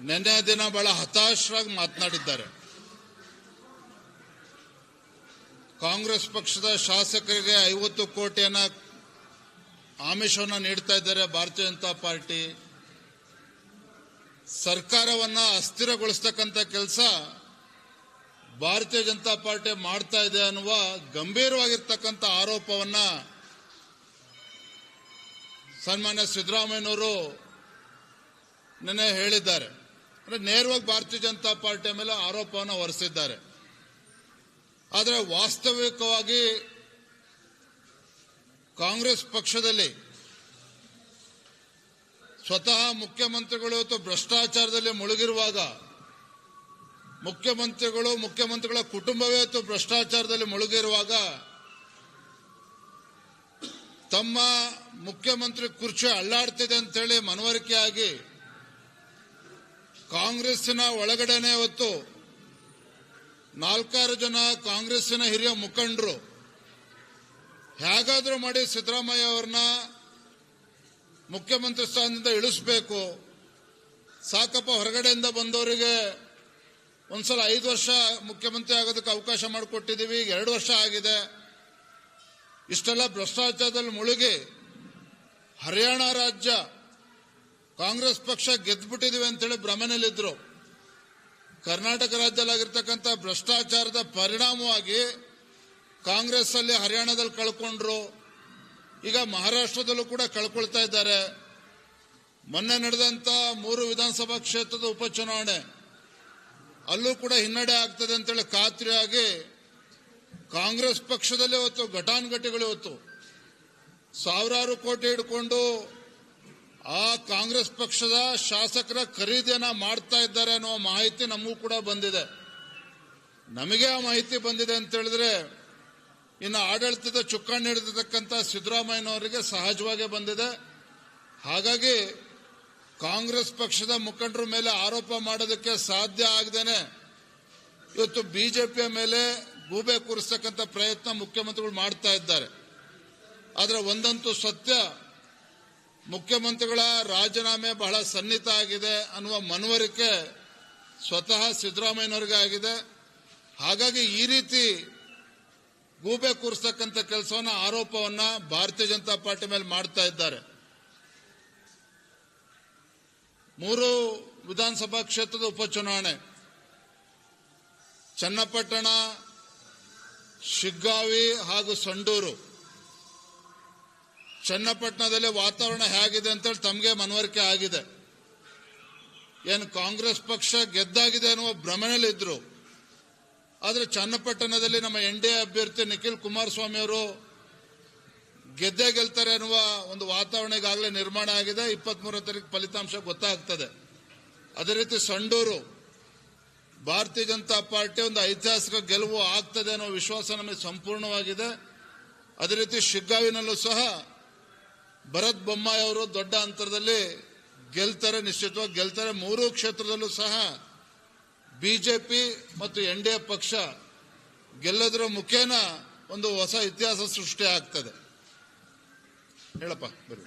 ನಿನ್ನೆ ದಿನ ಬಹಳ ಹತಾಶರಾಗಿ ಮಾತನಾಡಿದ್ದಾರೆ. ಕಾಂಗ್ರೆಸ್ ಪಕ್ಷದ ಶಾಸಕರಿಗೆ 50 ಕೋಟಿಯನ್ನ ಆಮಿಷವನ್ನು ನೀಡ್ತಾ ಇದ್ದಾರೆ ಭಾರತೀಯ ಜನತಾ ಪಾರ್ಟಿ. ಸರ್ಕಾರವನ್ನ ಅಸ್ಥಿರಗೊಳಿಸತಕ್ಕಂಥ ಕೆಲಸ ಭಾರತೀಯ ಜನತಾ ಪಾರ್ಟಿ ಮಾಡ್ತಾ ಇದೆ ಅನ್ನುವ ಗಂಭೀರವಾಗಿರ್ತಕ್ಕಂಥ ಆರೋಪವನ್ನ ಸನ್ಮಾನ್ಯ ಸಿದ್ದರಾಮಯ್ಯನವರು ನಿನ್ನೆ ಹೇಳಿದ್ದಾರೆ. ಅಂದ್ರೆ ನೇರವಾಗಿ ಭಾರತೀಯ ಜನತಾ ಪಾರ್ಟಿಯ ಮೇಲೆ ಆರೋಪವನ್ನು ಹೊರಿಸಿದ್ದಾರೆ. ಆದರೆ ವಾಸ್ತವಿಕವಾಗಿ ಕಾಂಗ್ರೆಸ್ ಪಕ್ಷದಲ್ಲಿ ಸ್ವತಃ ಮುಖ್ಯಮಂತ್ರಿಗಳು ಇವತ್ತು ಭ್ರಷ್ಟಾಚಾರದಲ್ಲಿ ಮುಳುಗಿರುವಾಗ, ಮುಖ್ಯಮಂತ್ರಿಗಳ ಕುಟುಂಬವೇ ಇವತ್ತು ಭ್ರಷ್ಟಾಚಾರದಲ್ಲಿ ಮುಳುಗಿರುವಾಗ, ತಮ್ಮ ಮುಖ್ಯಮಂತ್ರಿ ಕುರ್ಚಿ ಅಲ್ಲಾಡ್ತಿದೆ ಅಂತೇಳಿ ಮನವರಿಕೆಯಾಗಿ ಕಾಂಗ್ರೆಸ್ಸಿನ ಒಳಗಡೆನೆ ಇವತ್ತು 4-6 ಜನ ಕಾಂಗ್ರೆಸ್ಸಿನ ಹಿರಿಯ ಮುಖಂಡರು ಹೇಗಾದ್ರೂ ಮಾಡಿ ಸಿದ್ದರಾಮಯ್ಯ ಅವರನ್ನ ಮುಖ್ಯಮಂತ್ರಿ ಸ್ಥಾನದಿಂದ ಇಳಿಸಬೇಕು, ಸಾಕಪ್ಪ ಹೊರಗಡೆಯಿಂದ ಬಂದವರಿಗೆ ಒಂದ್ಸಲ 5 ವರ್ಷ ಮುಖ್ಯಮಂತ್ರಿ ಆಗೋದಕ್ಕೆ ಅವಕಾಶ ಮಾಡಿಕೊಟ್ಟಿದ್ದೀವಿ, ಈಗ 2 ವರ್ಷ ಆಗಿದೆ, ಇಷ್ಟೆಲ್ಲ ಭ್ರಷ್ಟಾಚಾರದಲ್ಲಿ ಮುಳುಗಿ ಹರಿಯಾಣ ರಾಜ್ಯ ಕಾಂಗ್ರೆಸ್ ಪಕ್ಷ ಗೆದ್ದುಬಿಟ್ಟಿದೀವಿ ಅಂತೇಳಿ ಭ್ರಮೆನಲ್ಲಿದ್ರು. ಕರ್ನಾಟಕ ರಾಜ್ಯದಲ್ಲಾಗಿರ್ತಕ್ಕಂಥ ಭ್ರಷ್ಟಾಚಾರದ ಪರಿಣಾಮವಾಗಿ ಕಾಂಗ್ರೆಸ್ ಅಲ್ಲಿ ಹರಿಯಾಣದಲ್ಲಿ ಕಳ್ಕೊಂಡ್ರು, ಈಗ ಮಹಾರಾಷ್ಟ್ರದಲ್ಲೂ ಕೂಡ ಕಳ್ಕೊಳ್ತಾ ಇದ್ದಾರೆ. ಮೊನ್ನೆ ನಡೆದಂತ 3 ವಿಧಾನಸಭಾ ಕ್ಷೇತ್ರದ ಉಪಚುನಾವಣೆ ಅಲ್ಲೂ ಕೂಡ ಹಿನ್ನಡೆ ಆಗ್ತದೆ ಅಂತೇಳಿ ಖಾತ್ರಿಯಾಗಿ ಕಾಂಗ್ರೆಸ್ ಪಕ್ಷದಲ್ಲಿ ಇವತ್ತು ಘಟಾನುಘಟಿಗಳು ಇವತ್ತು ಸಾವಿರಾರು ಕೋಟಿ ಹಿಡ್ಕೊಂಡು ಆ ಕಾಂಗ್ರೆಸ್ ಪಕ್ಷದ ಶಾಸಕರ ಖರೀದಿಯನ್ನ ಮಾಡ್ತಾ ಇದ್ದಾರೆ ಅನ್ನುವ ಮಾಹಿತಿ ನಮಗೂ ಕೂಡ ಬಂದಿದೆ. ನಮಗೆ ಆ ಮಾಹಿತಿ ಬಂದಿದೆ ಅಂತ ಹೇಳಿದ್ರೆ ಇನ್ನು ಆಡಳಿತದ ಚುಕ್ಕಾಣಿ ಹಿಡಿದಿರ್ತಕ್ಕಂಥ ಸಿದ್ದರಾಮಯ್ಯನವರಿಗೆ ಸಹಜವಾಗಿ ಬಂದಿದೆ. ಹಾಗಾಗಿ ಕಾಂಗ್ರೆಸ್ ಪಕ್ಷದ ಮುಖಂಡರ ಮೇಲೆ ಆರೋಪ ಮಾಡೋದಕ್ಕೆ ಸಾಧ್ಯ ಆಗದೇನೆ ಇವತ್ತು ಬಿಜೆಪಿಯ ಮೇಲೆ ಗೂಬೆ ಕೂರಿಸ್ತಕ್ಕಂಥ ಪ್ರಯತ್ನ ಮುಖ್ಯಮಂತ್ರಿಗಳು ಮಾಡ್ತಾ ಇದ್ದಾರೆ. ಆದರೆ ಒಂದಂತೂ ಸತ್ಯ, ಮುಖ್ಯಮಂತ್ರಿಗಳ ರಾಜೀನಾಮೆ ಬಹಳ ಸನ್ನಿಹಿತ ಆಗಿದೆ ಅನ್ನುವ ಮನವರಿಕೆ ಸ್ವತಃ ಸಿದ್ದರಾಮಯ್ಯನವರಿಗೆ ಆಗಿದೆ. ಹಾಗಾಗಿ ಈ ರೀತಿ ಗೂಬೆ ಕೂರಿಸ್ತಕ್ಕಂಥ ಕೆಲಸವನ್ನ ಆರೋಪವನ್ನ ಭಾರತೀಯ ಜನತಾ ಪಾರ್ಟಿ ಮೇಲೆ ಮಾಡ್ತಾ ಇದ್ದಾರೆ. 3 ವಿಧಾನಸಭಾ ಕ್ಷೇತ್ರದ ಉಪಚುನಾವಣೆ ಚನ್ನಪಟ್ಟಣ, ಶಿಗ್ಗಾವಿ ಹಾಗೂ ಸಂಡೂರು. ಚನ್ನಪಟ್ಟಣದಲ್ಲಿ ವಾತಾವರಣ ಹೇಗಿದೆ ಅಂತೇಳಿ ತಮಗೆ ಮನವರಿಕೆ ಆಗಿದೆ. ಏನು ಕಾಂಗ್ರೆಸ್ ಪಕ್ಷ ಗೆದ್ದಾಗಿದೆ ಅನ್ನುವ ಭ್ರಮೆಯಲ್ಲಿದ್ರು. ಆದರೆ ಚನ್ನಪಟ್ಟಣದಲ್ಲಿ ನಮ್ಮ NDA ಅಭ್ಯರ್ಥಿ ನಿಖಿಲ್ ಕುಮಾರಸ್ವಾಮಿ ಅವರು ಗೆದ್ದೇ ಗೆಲ್ತಾರೆ ಅನ್ನುವ ಒಂದು ವಾತಾವರಣ ಈಗಾಗಲೇ ನಿರ್ಮಾಣ ಆಗಿದೆ. 23ನೇ ತಾರೀಕು ಫಲಿತಾಂಶ ಗೊತ್ತಾಗ್ತದೆ. ಅದೇ ರೀತಿ ಸಂಡೂರು ಭಾರತೀಯ ಜನತಾ ಪಾರ್ಟಿ ಒಂದು ಐತಿಹಾಸಿಕ ಗೆಲುವು ಆಗ್ತದೆ ಅನ್ನೋ ವಿಶ್ವಾಸ ನಮಗೆ ಸಂಪೂರ್ಣವಾಗಿದೆ. ಅದೇ ರೀತಿ ಶಿಗ್ಗಾವಿನಲ್ಲೂ ಸಹ ಭರತ್ ಬೊಮ್ಮಾಯಿ ಅವರು ದೊಡ್ಡ ಅಂತರದಲ್ಲಿ ಗೆಲ್ತಾರೆ, ನಿಶ್ಚಿತವಾಗಿ ಗೆಲ್ತಾರೆ. 3 ಕ್ಷೇತ್ರದಲ್ಲೂ ಸಹ ಬಿಜೆಪಿ ಮತ್ತು NDA ಪಕ್ಷ ಗೆಲ್ಲೋದ್ರ ಮುಖೇನ ಒಂದು ಹೊಸ ಇತಿಹಾಸ ಸೃಷ್ಟಿ ಆಗ್ತದೆ. ಹೇಳಪ್ಪ ಬರೀ.